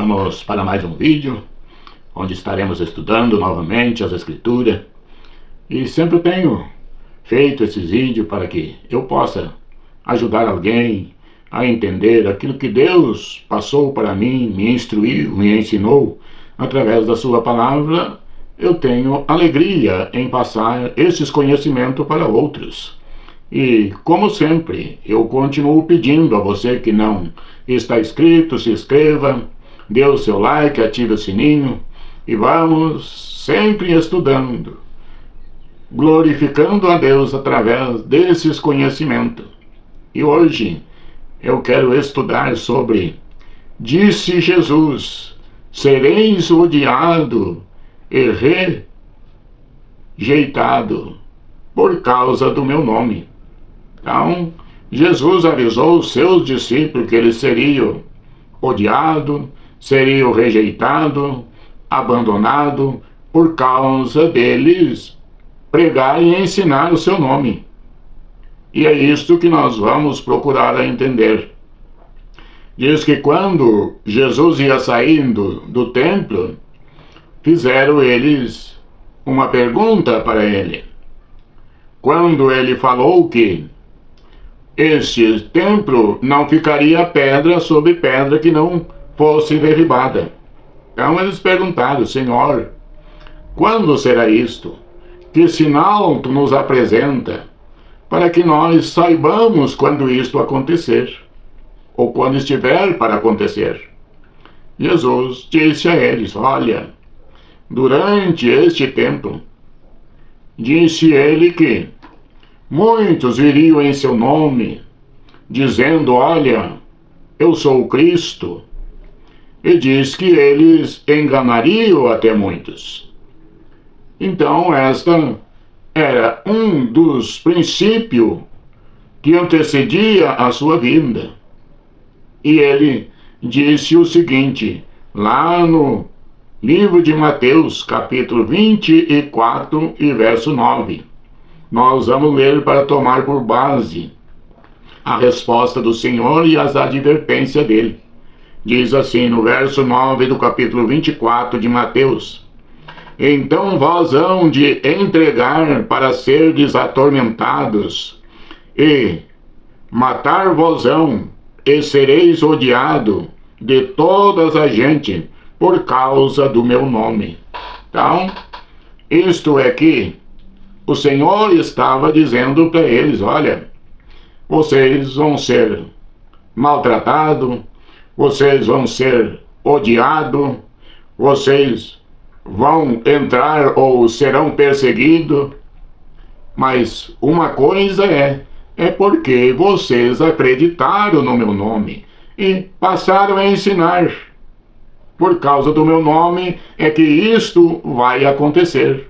Vamos para mais um vídeo, onde estaremos estudando novamente as Escrituras. E sempre tenho feito esses vídeos para que eu possa ajudar alguém a entender aquilo que Deus passou para mim, me instruiu, me ensinou através da sua palavra. Eu tenho alegria em passar esses conhecimentos para outros. E, como sempre, eu continuo pedindo a você que não está inscrito, se inscreva, dê o seu like, ative o sininho e vamos sempre estudando, glorificando a Deus através desses conhecimentos. E hoje eu quero estudar sobre: disse Jesus, sereis odiado e rejeitado por causa do meu nome. Então, Jesus avisou os seus discípulos que eles seriam odiados, seriam rejeitados, abandonados, por causa deles pregar e ensinar o seu nome. E é isto que nós vamos procurar entender. Diz que quando Jesus ia saindo do templo, fizeram eles uma pergunta para ele. Quando ele falou que este templo não ficaria pedra sobre pedra que não fosse derribada. Então eles perguntaram: Senhor, quando será isto? Que sinal tu nos apresenta para que nós saibamos quando isto acontecer, ou quando estiver para acontecer? Jesus disse a eles: olha, durante este tempo, disse ele que muitos viriam em seu nome, dizendo: olha, eu sou o Cristo. E diz que eles enganariam até muitos. Então esta era um dos princípios que antecedia a sua vinda. E ele disse o seguinte, lá no livro de Mateus, capítulo 24 e verso 9. Nós vamos ler para tomar por base a resposta do Senhor e as advertências dele. Diz assim no verso 9 do capítulo 24 de Mateus: então vós hão de entregar para serdes atormentados, e matar-vos-ão, e sereis odiado de todas as gente por causa do meu nome. Então, isto é que o Senhor estava dizendo para eles: olha, vocês vão ser maltratados, vocês vão ser odiados, vocês vão entrar ou serão perseguidos, mas uma coisa é porque vocês acreditaram no meu nome e passaram a ensinar. Por causa do meu nome é que isto vai acontecer.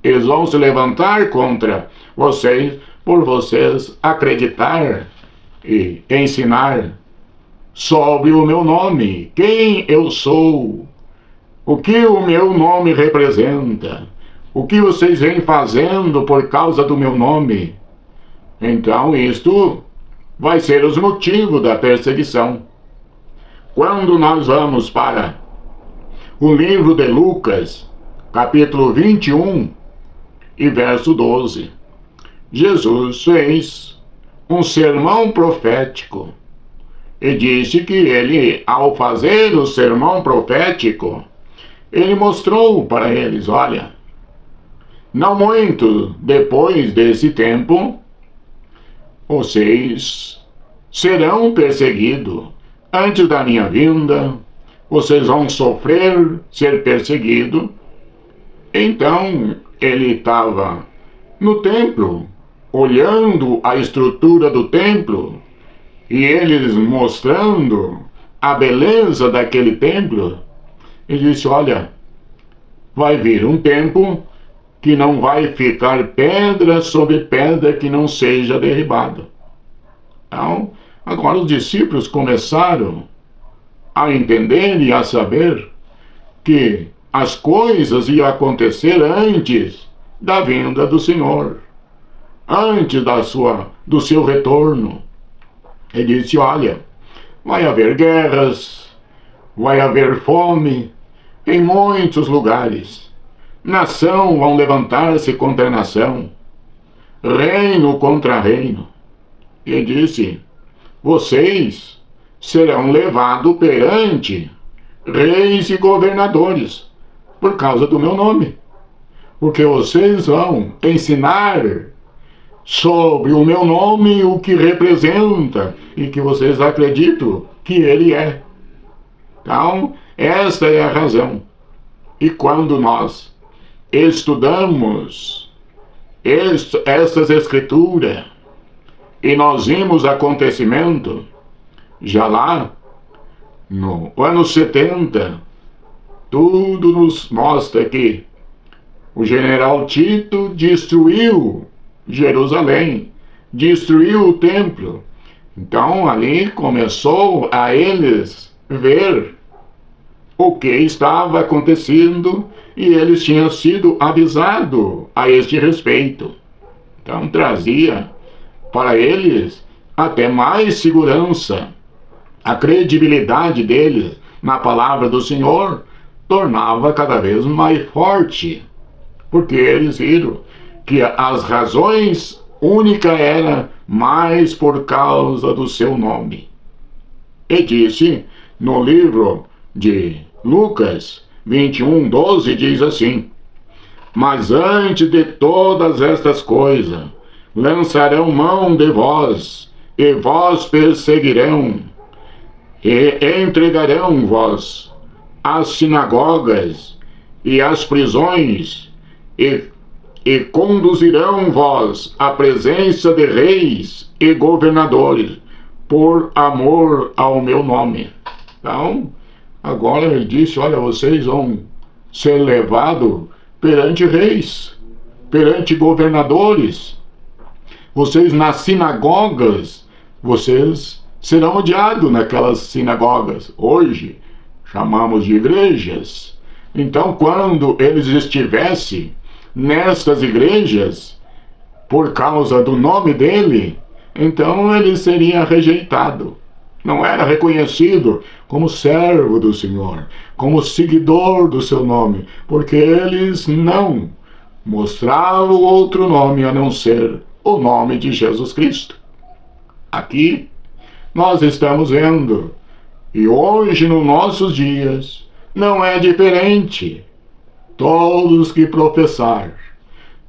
Eles vão se levantar contra vocês por vocês acreditar e ensinar sobre o meu nome, quem eu sou, o que o meu nome representa, o que vocês vêm fazendo por causa do meu nome. Então isto vai ser os motivos da perseguição. Quando nós vamos para o livro de Lucas, capítulo 21 e verso 12, Jesus fez um sermão profético e disse que ele, ao fazer o sermão profético, ele mostrou para eles: olha, não muito depois desse tempo, vocês serão perseguidos. Antes da minha vinda, vocês vão sofrer, ser perseguidos. Então, ele estava no templo, olhando a estrutura do templo, e eles mostrando a beleza daquele templo. Ele disse: olha, vai vir um tempo que não vai ficar pedra sobre pedra que não seja derribada. Então, agora os discípulos começaram a entender e a saber que as coisas iam acontecer antes da vinda do Senhor, antes do seu retorno. Ele disse: olha, vai haver guerras, vai haver fome em muitos lugares. Nação vão levantar-se contra nação, reino contra reino. E disse: vocês serão levados perante reis e governadores por causa do meu nome, porque vocês vão ensinar sobre o meu nome, o que representa e que vocês acreditam que ele é. Então, esta é a razão. E quando nós estudamos estas escrituras e nós vimos acontecimento, já lá no ano 70, tudo nos mostra que o general Tito destruiu Jerusalém, destruiu o templo. Então ali começou a eles ver o que estava acontecendo e eles tinham sido avisados a este respeito. Então trazia para eles até mais segurança. A credibilidade deles na palavra do Senhor tornava cada vez mais forte, porque eles viram que as razões únicas eram mais por causa do seu nome. E disse no livro de Lucas 21:12, diz assim: mas antes de todas estas coisas, lançarão mão de vós, e vós perseguirão, e entregarão vós às sinagogas e às prisões, e conduzirão vós à presença de reis e governadores, por amor ao meu nome. Então, agora ele disse: olha, vocês vão ser levados perante reis, perante governadores. Vocês nas sinagogas, vocês serão odiados naquelas sinagogas. Hoje chamamos de igrejas. Então, quando eles estivessem nestas igrejas, por causa do nome dele, então ele seria rejeitado. Não era reconhecido como servo do Senhor, como seguidor do seu nome, porque eles não mostravam outro nome a não ser o nome de Jesus Cristo. Aqui nós estamos vendo, e hoje nos nossos dias não é diferente. Todos que professar,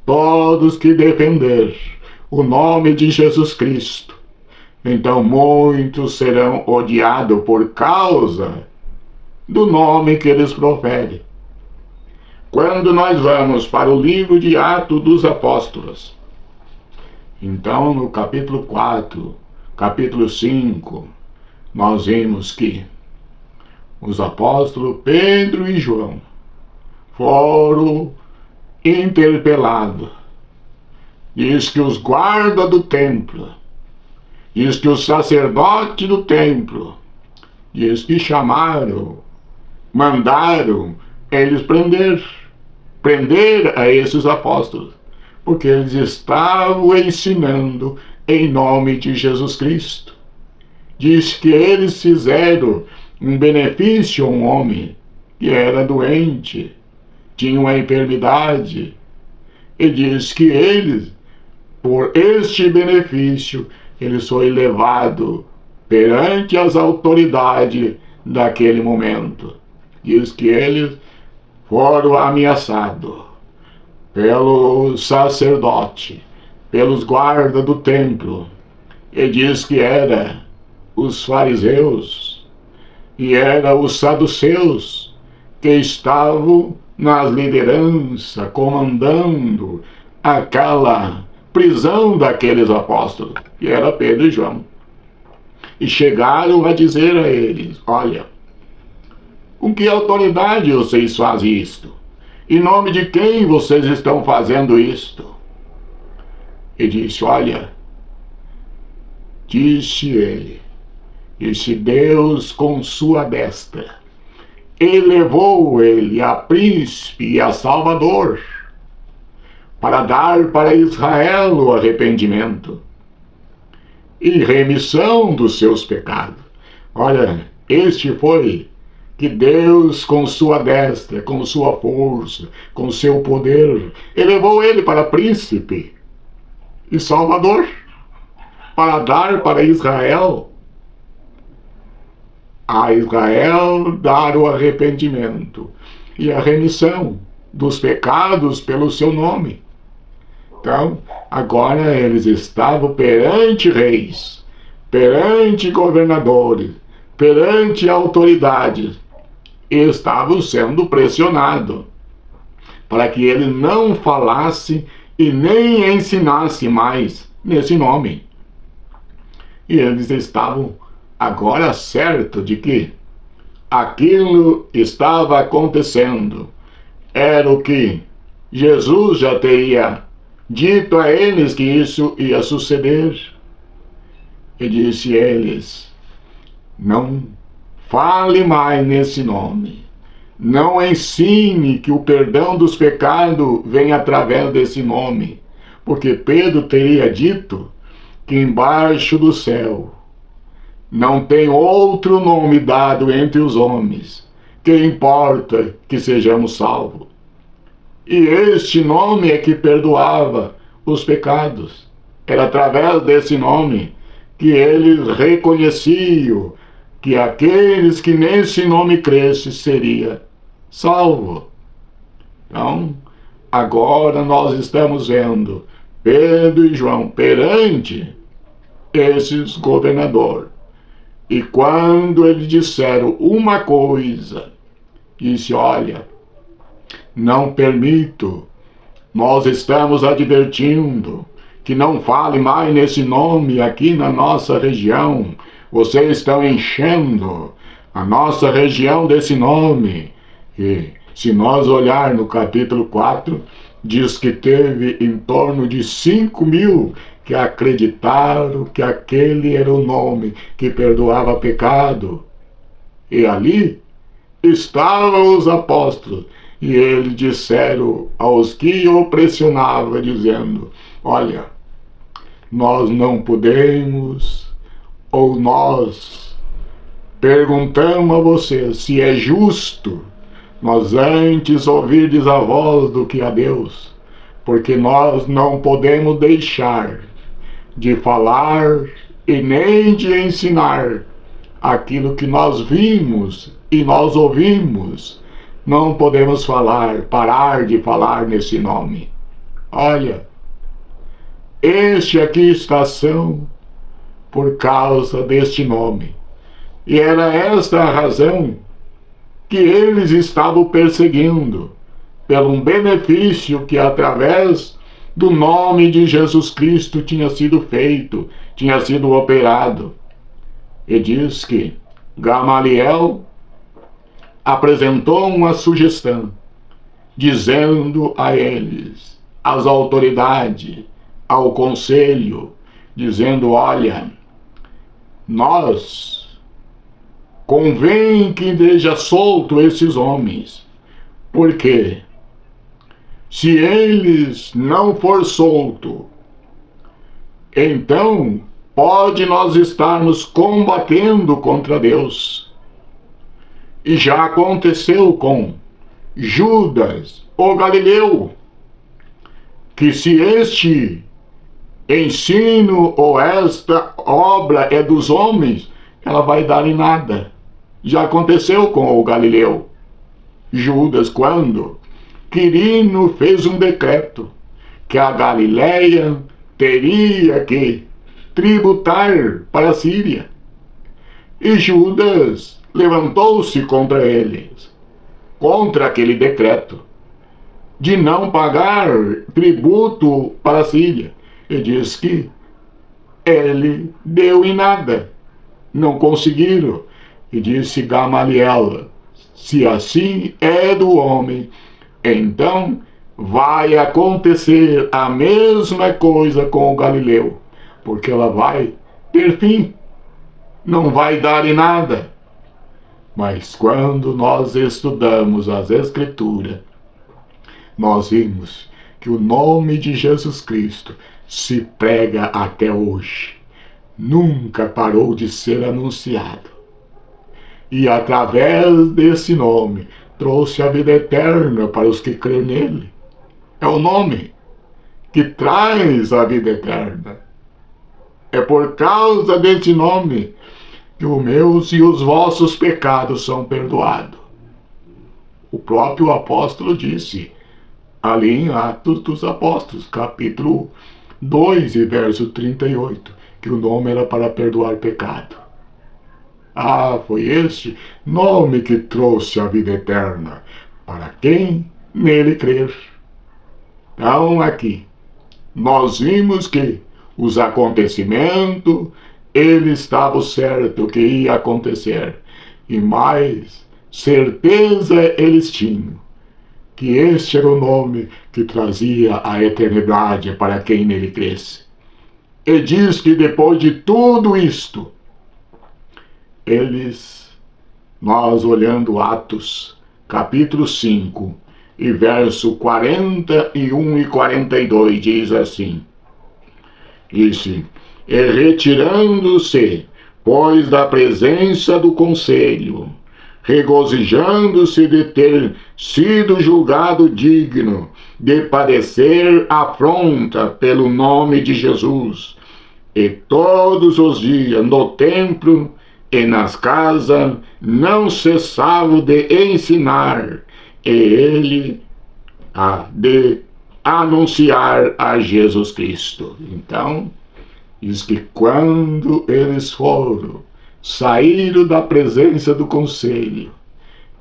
todos que defender o nome de Jesus Cristo, então muitos serão odiados por causa do nome que eles proferem. Quando nós vamos para o livro de Atos dos Apóstolos, então no capítulo 4, capítulo 5, nós vimos que os apóstolos Pedro e João foram interpelados. Diz que os guardas do templo, diz que os sacerdotes do templo, diz que mandaram eles prender a esses apóstolos, porque eles estavam ensinando em nome de Jesus Cristo. Diz que eles fizeram um benefício a um homem que era doente, tinha uma enfermidade, e diz que eles, por este benefício, ele foi levado perante as autoridades daquele momento. Diz que eles foram ameaçados pelo sacerdote, pelos guardas do templo, e diz que era os fariseus e era os saduceus que estavam nas lideranças, comandando aquela prisão daqueles apóstolos, que era Pedro e João. E chegaram a dizer a eles: olha, com que autoridade vocês fazem isto? Em nome de quem vocês estão fazendo isto? E disse: olha, disse ele, disse Deus com sua destra, elevou ele a príncipe e a salvador, para dar para Israel o arrependimento e remissão dos seus pecados. Olha, este foi que Deus, com sua destra, com sua força, com seu poder, elevou ele para príncipe e salvador, para dar para Israel, a Israel dar o arrependimento e a remissão dos pecados pelo seu nome. Então, agora eles estavam perante reis, perante governadores, perante autoridades, e estavam sendo pressionados para que ele não falasse e nem ensinasse mais nesse nome. E eles estavam agora certos de que aquilo estava acontecendo. Era o que Jesus já teria dito a eles que isso ia suceder. E disse a eles: não fale mais nesse nome. Não ensine que o perdão dos pecados vem através desse nome. Porque Pedro teria dito que embaixo do céu não tem outro nome dado entre os homens que importa que sejamos salvos. E este nome é que perdoava os pecados. Era através desse nome que eles reconheciam que aqueles que nesse nome crescem seria salvo. Então, agora nós estamos vendo Pedro e João perante esses governadores. E quando eles disseram uma coisa, disse: olha, não permito, nós estamos advertindo que não fale mais nesse nome aqui na nossa região. Vocês estão enchendo a nossa região desse nome. E se nós olhar no capítulo 4, diz que teve em torno de 5.000 que acreditaram que aquele era o nome que perdoava pecado. E ali estavam os apóstolos, e eles disseram aos que o pressionavam, dizendo: olha, nós não podemos, ou nós perguntamos a você se é justo nós antes ouvirdes a voz do que a Deus, porque nós não podemos deixar de falar e nem de ensinar aquilo que nós vimos e nós ouvimos. Não podemos parar de falar nesse nome. Olha, este aqui está ação por causa deste nome. E era esta a razão que eles estavam perseguindo, pelo um benefício que através do nome de Jesus Cristo tinha sido feito, tinha sido operado. E diz que Gamaliel apresentou uma sugestão, dizendo a eles, às autoridades, ao conselho, dizendo: olha, nós convém que deixe solto esses homens, porque se eles não for solto, então pode nós estarmos combatendo contra Deus. E já aconteceu com Judas, o Galileu, que se este ensino ou esta obra é dos homens, ela vai dar em nada. Já aconteceu com o Galileu. Judas, quando Quirino fez um decreto que a Galileia teria que tributar para a Síria. E Judas levantou-se contra eles, contra aquele decreto de não pagar tributo para a Síria. E diz que ele deu em nada, não conseguiram. E disse Gamaliel: se assim é do homem, então vai acontecer a mesma coisa com o Galileu, porque ela vai ter fim, não vai dar em nada. Mas quando nós estudamos as Escrituras, nós vimos que o nome de Jesus Cristo se prega até hoje, nunca parou de ser anunciado. e através desse nome trouxe a vida eterna para os que crêem nele. É o nome que traz a vida eterna. É por causa desse nome que os meus e os vossos pecados são perdoados. O próprio apóstolo disse, ali em Atos dos Apóstolos, capítulo 2 e verso 38, que o nome era para perdoar pecado. Ah, foi este nome que trouxe a vida eterna para quem nele crer. Então, aqui, nós vimos que os acontecimentos, ele estava certo que ia acontecer. E mais certeza eles tinham que este era o nome que trazia a eternidade para quem nele cresce. E diz que depois de tudo isto, nós olhando Atos, capítulo 5, e verso 41 e 42, diz assim, disse, e retirando-se, pois da presença do conselho, regozijando-se de ter sido julgado digno de padecer afronta pelo nome de Jesus, e todos os dias no templo e nas casas não cessava de ensinar, e ele de anunciar a Jesus Cristo. Então, diz que quando eles saíram da presença do conselho,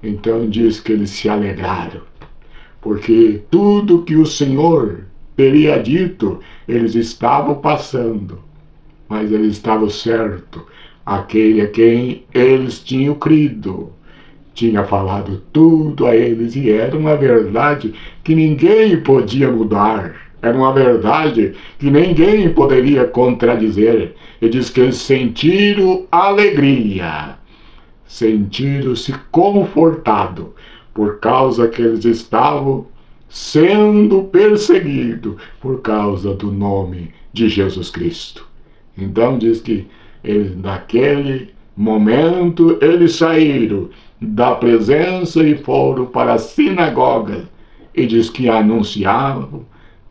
então diz que eles se alegraram, porque tudo que o Senhor teria dito, eles estavam passando, mas eles estavam certos, aquele a quem eles tinham crido, tinha falado tudo a eles, e era uma verdade que ninguém podia mudar, era uma verdade que ninguém poderia contradizer. E diz que eles sentiram alegria, sentiram-se confortados, por causa que eles estavam sendo perseguidos por causa do nome de Jesus Cristo. Então diz que naquele momento eles saíram da presença e foram para a sinagoga, e diz que anunciavam,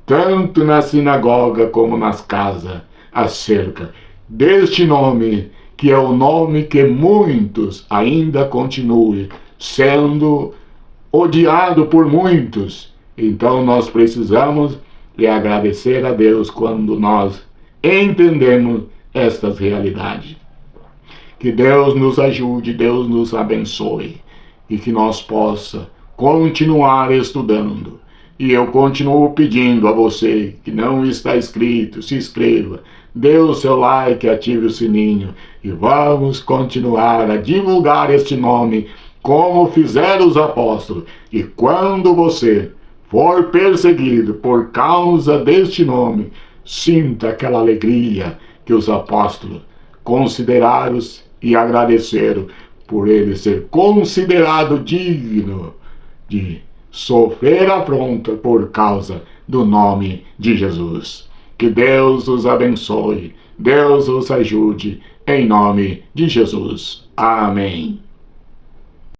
tanto na sinagoga como nas casas, acerca deste nome, que é o nome que muitos ainda continuam sendo odiado por muitos. Então nós precisamos agradecer a Deus quando nós entendemos estas realidades. Que Deus nos ajude, Deus nos abençoe, e que nós possa continuar estudando. E eu continuo pedindo a você que não está inscrito, se inscreva, dê o seu like, ative o sininho, e vamos continuar a divulgar este nome como fizeram os apóstolos. E quando você for perseguido por causa deste nome, sinta aquela alegria que os apóstolos consideraram e agradeceram por ele ser considerado digno de sofrer afronta por causa do nome de Jesus. Que Deus os abençoe, Deus os ajude, em nome de Jesus. Amém.